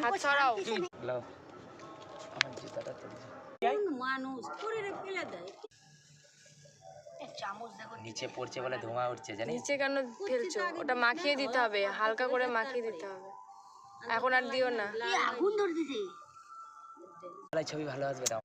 হাত ছড়াও। আমার জুতাটা তুলছে। মানুষ করে ফেলে দেয়। চামচ দেখো নিচে পড়ছে বলে ধোঁয়া উঠছে জানিস। নিচে কেন ফেলছো? ওটা মাখিয়ে দিতে হবে, হালকা করে মাখিয়ে দিতে হবে, এখন আর দিও না। আগুন ধরে দিছে। ছবি ভালো আসবে না।